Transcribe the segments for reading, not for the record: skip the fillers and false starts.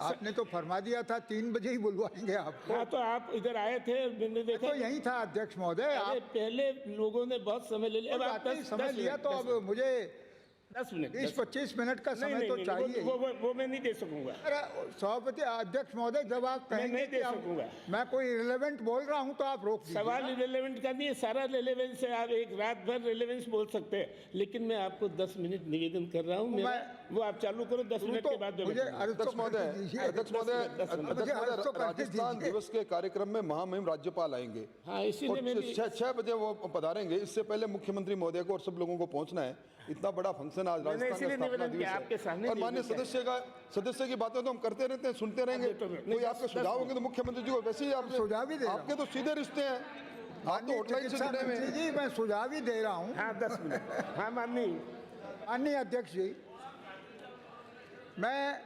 आपने तो फरमा दिया था 3 बजे ही बुलवाएंगे आपको। हाँ, तो आप इधर आए थे, मैंने देखा तो यही था अध्यक्ष महोदय। अरे पहले लोगों ने बहुत समय ले लिया, अब आप समय लिया तो अब मुझे 10 मिनट 20-25 मिनट का समय नहीं, तो नहीं, चाहिए। वो मैं नहीं दे सकूंगा। अरे सभापति अध्यक्ष महोदय, जब आप कहेंगे नहीं दे कि सकूंगा। मैं कोई रिलेवेंट बोल रहा हूं तो आप रोक दीजिए। सवाल रिलेवेंट का नहीं है, सारा रिलेवेंस है, आप एक रात भर रिलेवेंस बोल सकते हैं, लेकिन मैं आपको 10 मिनट निवेदन कर रहा हूं। वो आप चालू करो, 10 मिनट के बाद मुझे अध्यक्ष महोदय, राजस्थान दिवस के कार्यक्रम में महामहिम राज्यपाल आएंगे। हाँ, इसीलिए 6 बजे वो पधारेंगे। इससे पहले मुख्यमंत्री महोदय को और सब लोगों को पहुंचना है। इतना बड़ा फंक्शन आज राजस्थान का स्थापना दिवस है, और माननीय सदस्य की बातें तो हम करते रहते हैं, सुनते रहेंगे। कोई आपके सुझाव होंगे तो मुख्यमंत्री जी को वैसे ही आप सुझाव भी दे, आपके तो सीधे रिश्ते हैं, आप तो हॉटलाइन से जुड़े हुए हैं। जी, मैं सुझाव ही दे रहा हूँ। हाँ, 10 मिनट। हाँ, माननीय अध्यक्ष जी, मैं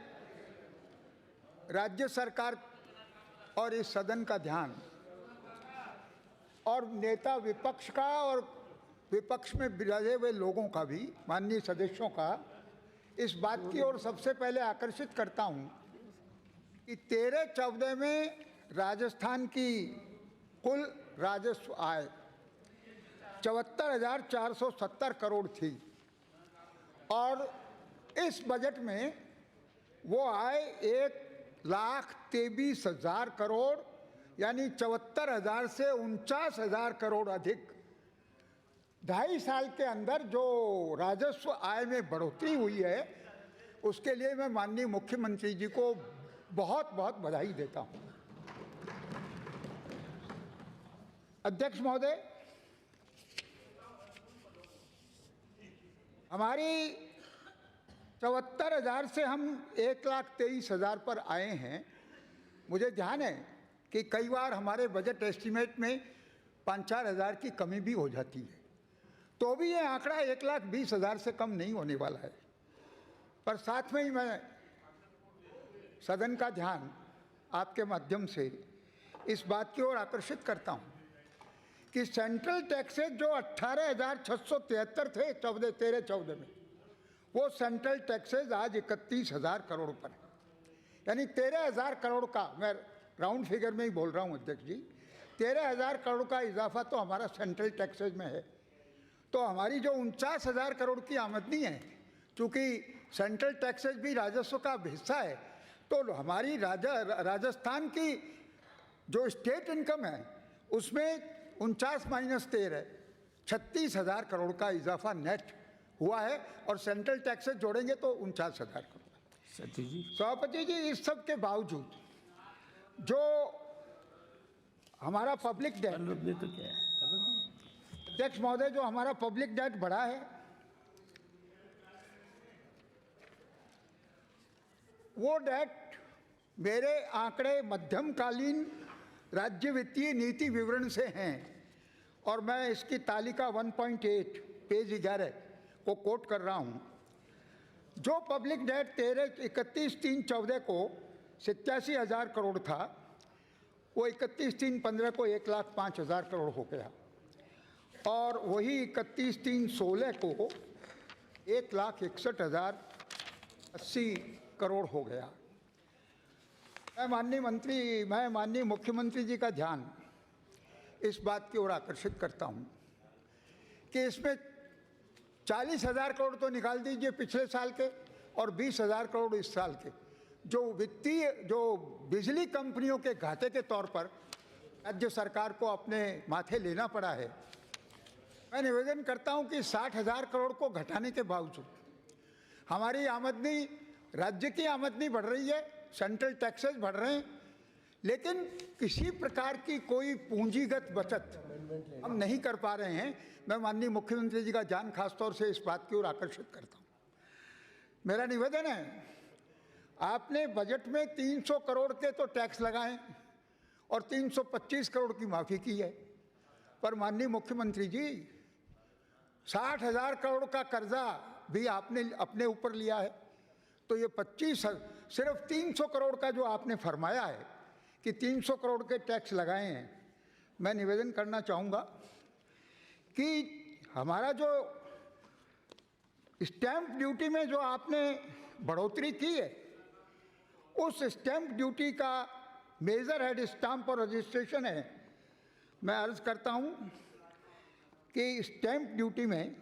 राज्य सरकार और इस सदन का ध्यान और नेता विपक्ष का और विपक्ष में बिराजे हुए लोगों का भी, माननीय सदस्यों का, इस बात की ओर सबसे पहले आकर्षित करता हूं कि 13-14 में राजस्थान की कुल राजस्व आय 74,470 करोड़ थी, और इस बजट में वो आय 1,23,000 करोड़, यानी 74,000 से 49,000 करोड़ अधिक। 2.5 साल के अंदर जो राजस्व आय में बढ़ोतरी हुई है, उसके लिए मैं माननीय मुख्यमंत्री जी को बहुत बहुत बधाई देता हूं। अध्यक्ष महोदय, हमारी 74,000 से हम 1,23,000 पर आए हैं। मुझे ध्यान है कि कई बार हमारे बजट एस्टीमेट में 5-4 हज़ार की कमी भी हो जाती है, तो भी ये आंकड़ा 1,20,000 से कम नहीं होने वाला है। पर साथ में ही मैं सदन का ध्यान आपके माध्यम से इस बात की ओर आकर्षित करता हूं कि सेंट्रल टैक्सेस जो 18,673 थे 13-14 में, वो सेंट्रल टैक्सेस आज 31,000 करोड़ पर है। यानी 13,000 करोड़ का, मैं राउंड फिगर में ही बोल रहा हूं अध्यक्ष जी, 13,000 करोड़ का इजाफा तो हमारा सेंट्रल टैक्सेस में है। तो हमारी जो 49,000 करोड़ की आमदनी है, चूँकि सेंट्रल टैक्सेस भी राजस्व का हिस्सा है, तो हमारी राजस्थान की जो स्टेट इनकम है उसमें 49 - 13 36,000 करोड़ का इजाफा नेट हुआ है, और सेंट्रल टैक्सेस जोड़ेंगे तो 49,000 करोड़। सभापति जी, इस सब के बावजूद जो हमारा पब्लिक डेट, तो क्या है अध्यक्ष महोदय, जो हमारा पब्लिक डेट बढ़ा है, वो डेट मेरे आंकड़े मध्यमकालीन राज्य वित्तीय नीति विवरण से हैं, और मैं इसकी तालिका 1.8 पेज 11 को कोट कर रहा हूं। जो पब्लिक डेट 31/3/14 को 87,000 करोड़ था, वो 31/3/15 को 1,05,000 करोड़ हो गया, और वही 31/3/16 को 1,61,080 करोड़ हो गया। मैं माननीय मुख्यमंत्री जी का ध्यान इस बात की ओर आकर्षित करता हूं कि इसमें 40,000 करोड़ तो निकाल दीजिए पिछले साल के, और 20,000 करोड़ इस साल के, जो बिजली कंपनियों के घाटे के तौर पर राज्य सरकार को अपने माथे लेना पड़ा है। मैं निवेदन करता हूं कि 60,000 करोड़ को घटाने के बावजूद हमारी आमदनी, राज्य की आमदनी बढ़ रही है, सेंट्रल टैक्सेस बढ़ रहे हैं, लेकिन किसी प्रकार की कोई पूंजीगत बचत हम नहीं कर पा रहे हैं। मैं माननीय मुख्यमंत्री जी का ध्यान खासतौर से इस बात की ओर आकर्षित करता हूं। मेरा निवेदन है, आपने बजट में 300 करोड़ के तो टैक्स लगाए और 325 करोड़ की माफ़ी की है, पर माननीय मुख्यमंत्री जी 60,000 करोड़ का कर्जा भी आपने अपने ऊपर लिया है। तो ये सिर्फ 300 करोड़ का जो आपने फरमाया है कि 300 करोड़ के टैक्स लगाए हैं, मैं निवेदन करना चाहूँगा कि हमारा जो स्टैंप ड्यूटी में जो आपने बढ़ोतरी की है, उस स्टैंप ड्यूटी का मेजर हेड स्टाम्प और रजिस्ट्रेशन है। मैं अर्ज करता हूं कि स्टैंप ड्यूटी में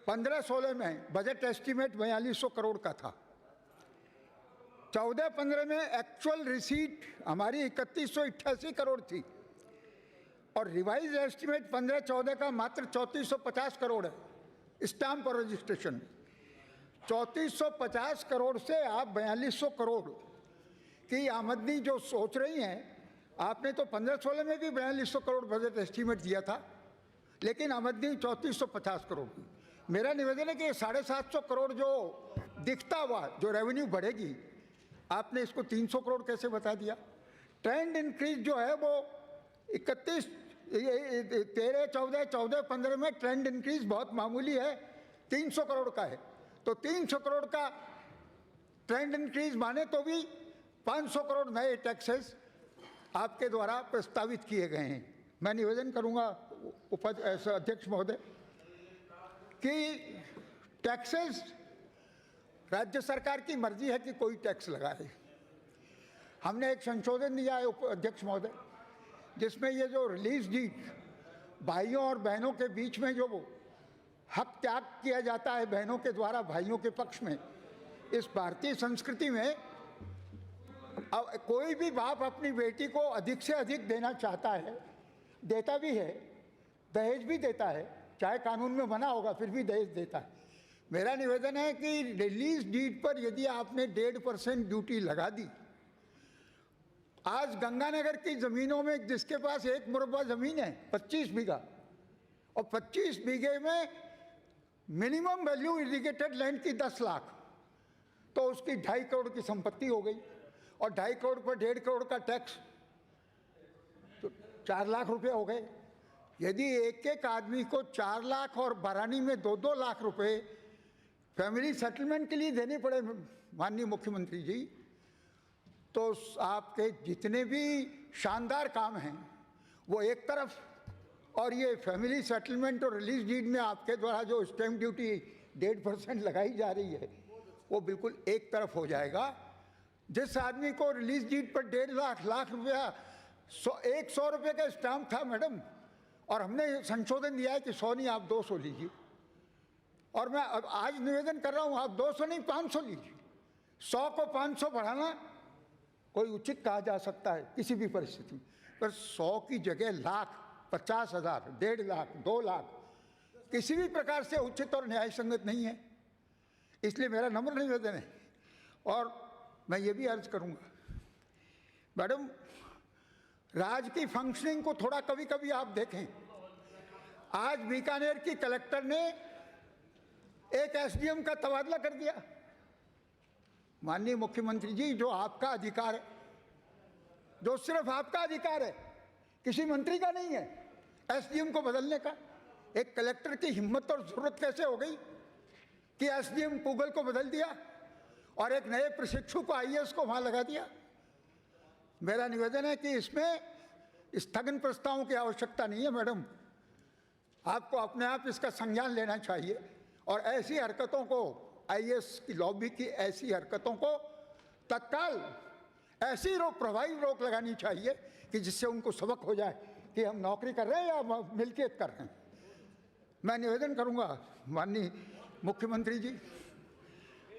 15-16 में बजट एस्टीमेट 4200 करोड़ का था। 14-15 में एक्चुअल रिसीट हमारी 3188 करोड़ थी और रिवाइज एस्टीमेट 15-14 का मात्र 3450 करोड़ है स्टाम्प और रजिस्ट्रेशन। 3450 करोड़ से आप 4200 करोड़ की आमदनी जो सोच रही हैं, आपने तो 15-16 में भी 4200 करोड़ बजट एस्टीमेट दिया था, लेकिन आमदनी 3450 करोड़ की। मेरा निवेदन है कि 750 करोड़ जो दिखता हुआ जो रेवेन्यू बढ़ेगी, आपने इसको 300 करोड़ कैसे बता दिया? ट्रेंड इंक्रीज जो है वो 31, 13, 14, 14, 15 में ट्रेंड इंक्रीज बहुत मामूली है, 300 करोड़ का है। तो 300 करोड़ का ट्रेंड इंक्रीज माने तो भी 500 करोड़ नए टैक्सेस आपके द्वारा प्रस्तावित किए गए हैं। मैं निवेदन करूंगा अध्यक्ष महोदय कि टैक्सेस राज्य सरकार की मर्जी है कि कोई टैक्स लगाए। हमने एक संशोधन दिया है अध्यक्ष महोदय, जिसमें ये जो रिलीज डीड भाइयों और बहनों के बीच में जो वो हक त्याग किया जाता है बहनों के द्वारा भाइयों के पक्ष में, इस भारतीय संस्कृति में अब कोई भी बाप अपनी बेटी को अधिक से अधिक देना चाहता है, देता भी है, दहेज भी देता है, चाहे कानून में मना होगा फिर भी दहेज देता है। मेरा निवेदन है कि रिलीज डीड पर यदि आपने 1.5% ड्यूटी लगा दी, आज गंगानगर की ज़मीनों में जिसके पास 1 मुरब्बा ज़मीन है 25 बीघा, और 25 बीघे में मिनिमम वैल्यू इरिगेटेड लैंड की 10 लाख, तो उसकी 2.5 करोड़ की संपत्ति हो गई, और 2.5 करोड़ पर 1.5 करोड़ का टैक्स, तो 4 लाख रुपए हो गए। यदि एक एक आदमी को 4 लाख और बरानी में 2-2 लाख रुपए फैमिली सेटलमेंट के लिए देने पड़े माननीय मुख्यमंत्री जी, तो आपके जितने भी शानदार काम हैं वो एक तरफ, और ये फैमिली सेटलमेंट और रिलीज डीड में आपके द्वारा जो स्टैंप ड्यूटी 1.5% लगाई जा रही है वो बिल्कुल एक तरफ हो जाएगा। जिस आदमी को रिलीज डीड पर 1.5 लाख रुपया 100 रुपये का स्टाम्प था मैडम, और हमने संशोधन दिया है कि 100 नहीं आप 200 लीजिए, और मैं अब आज निवेदन कर रहा हूँ आप 200 नहीं 500 लीजिए। 100 को 500 बढ़ाना कोई उचित कहा जा सकता है किसी भी परिस्थिति में, पर 100 की जगह लाख, 50,000, 1.5 लाख, 2 लाख किसी भी प्रकार से उचित और न्याय संगत नहीं है। इसलिए मेरा नम्र निवेदन है, और मैं ये भी अर्ज करूंगा मैडम, राज्य की फंक्शनिंग को थोड़ा कभी कभी आप देखें। आज बीकानेर की कलेक्टर ने एक एसडीएम का तबादला कर दिया। माननीय मुख्यमंत्री जी, जो आपका अधिकार है, जो सिर्फ आपका अधिकार है, किसी मंत्री का नहीं है, एसडीएम को बदलने का, एक कलेक्टर की हिम्मत और जरूरत कैसे हो गई कि एसडीएम गूगल को बदल दिया और एक नए प्रशिक्षु को आईएएस को वहां लगा दिया। मेरा निवेदन है कि इसमें स्थगन प्रस्तावों की आवश्यकता नहीं है मैडम, आपको अपने आप इसका संज्ञान लेना चाहिए, और ऐसी हरकतों को, आईएएस की लॉबी की ऐसी हरकतों को तत्काल ऐसी प्रभावी रोक लगानी चाहिए कि जिससे उनको सबक हो जाए कि हम नौकरी कर रहे हैं या मिल्कियत कर रहे हैं। मैं निवेदन करूंगा माननीय मुख्यमंत्री जी,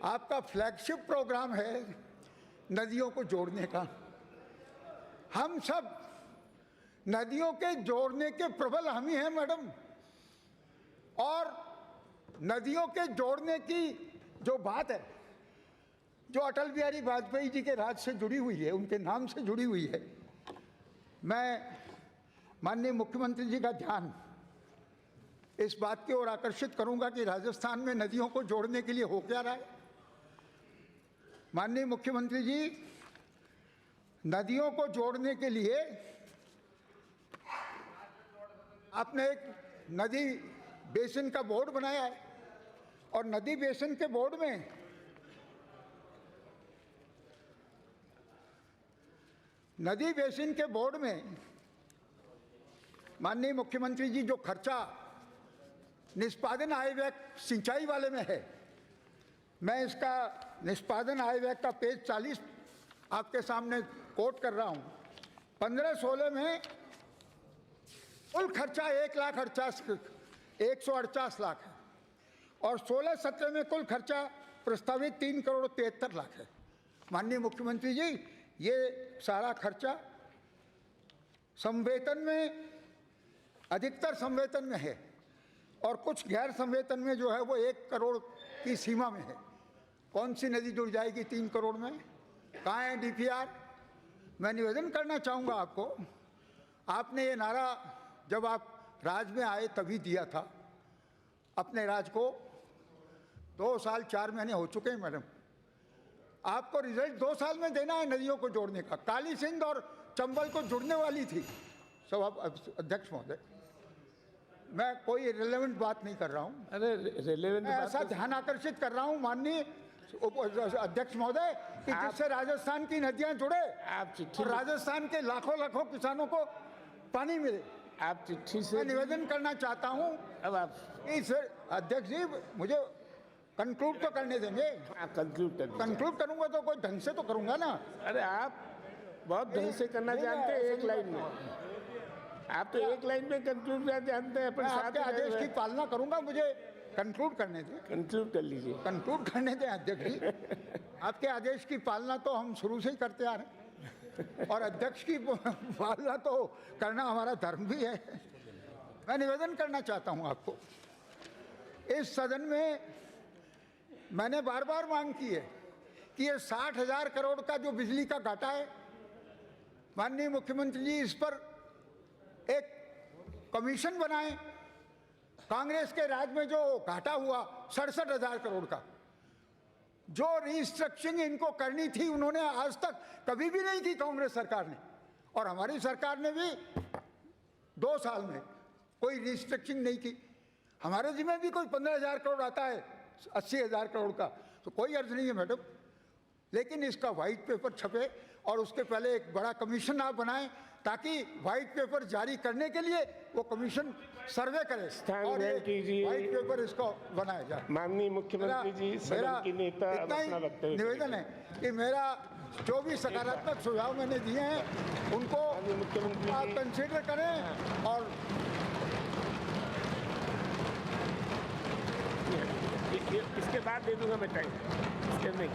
आपका फ्लैगशिप प्रोग्राम है नदियों को जोड़ने का। हम सब नदियों के जोड़ने के प्रबल हम ही हैं मैडम, और नदियों के जोड़ने की जो बात है, जो अटल बिहारी वाजपेयी जी के राज से जुड़ी हुई है, उनके नाम से जुड़ी हुई है, मैं माननीय मुख्यमंत्री जी का ध्यान इस बात की ओर आकर्षित करूंगा कि राजस्थान में नदियों को जोड़ने के लिए हो क्या रहा है। माननीय मुख्यमंत्री जी, नदियों को जोड़ने के लिए आपने एक नदी बेसिन का बोर्ड बनाया है, और नदी बेसिन के बोर्ड में माननीय मुख्यमंत्री जी जो खर्चा निष्पादन आय व्यय सिंचाई वाले में है, मैं इसका निष्पादन आय व्यय का पेज 40 आपके सामने कोट कर रहा हूं। 15-16 में कुल खर्चा 1,48 लाख है और 16-17 में कुल खर्चा प्रस्तावित 3,73,00,000 है। माननीय मुख्यमंत्री जी, ये सारा खर्चा संवेतन में, अधिकतर संवेतन में है और कुछ गैर संवेतन में जो है वो 1 करोड़ की सीमा में है। कौन सी नदी जुड़ जाएगी 3 करोड़ में? कहाँ है DPR? मैं निवेदन करना चाहूँगा आपको, आपने ये नारा जब आप राज में आए तभी दिया था। अपने राज को 2 साल 4 महीने हो चुके हैं मैडम। आपको रिजल्ट 2 साल में देना है नदियों को जोड़ने का। काली सिंध और चंबल को जुड़ने वाली थी। सभा अध्यक्ष महोदय, मैं कोई रिलेवेंट बात नहीं कर रहा हूँ। अरे रिलेवेंट मैं ऐसा ध्यान आकर्षित कर रहा हूँ माननीय अध्यक्ष महोदय कि जिससे राजस्थान की नदियाँ जुड़े, आप चिट्ठी और राजस्थान के लाखों किसानों को पानी मिले। आप चिट्ठी से मैं निवेदन करना चाहता हूँ। अब आप इस अध्यक्ष जी, मुझे कंक्लूड तो करने देंगे। कंक्लूड कर दीजिए। कंक्लूड करूंगा तो कोई ढंग से तो करूंगा ना। अरे आप बहुत ढंग से करना जानते हैं, एक लाइन में। आप तो एक लाइन में कंक्लूड करना जानते हैं। मैं आपके आदेश की पालना करूंगा, मुझे कंक्लूड करने दें। कंक्लूड कर लीजिए। कंक्लूड करने दें अध्यक्ष जी। आपके आदेश की पालना तो हम शुरू से ही करते आ रहे हैं और अध्यक्ष की पालना तो करना हमारा धर्म भी है। मैं निवेदन करना चाहता हूं आपको, इस सदन में मैंने बार बार मांग की है कि ये 60,000 करोड़ का जो बिजली का घाटा है, माननीय मुख्यमंत्री जी इस पर एक कमीशन बनाएं। कांग्रेस के राज में जो घाटा हुआ 67,000 करोड़ का, जो रिस्ट्रक्चरिंग इनको करनी थी उन्होंने आज तक कभी भी नहीं की कांग्रेस सरकार ने, और हमारी सरकार ने भी 2 साल में कोई रिस्ट्रक्चरिंग नहीं की। हमारे जिम्मे भी कोई 15,000 करोड़ आता है 80,000 करोड़ का, तो कोई अर्ज नहीं है मैडम। लेकिन इसका वाइट पेपर छपे और उसके पहले एक बड़ा कमीशन आप बनाएं ताकि वाइट पेपर जारी करने के लिए वो कमीशन सर्वे करे और वाइट पेपर इसको बनाया जाए। माननीय मुख्यमंत्री जी, सदन की नेता इतना ही निवेदन है कि मेरा जो भी सकारात्मक सुझाव मैंने दिए हैं उनको आप कंसिडर करें और इसके बाद दे दूंगा मैं टाइम, इसके नहीं।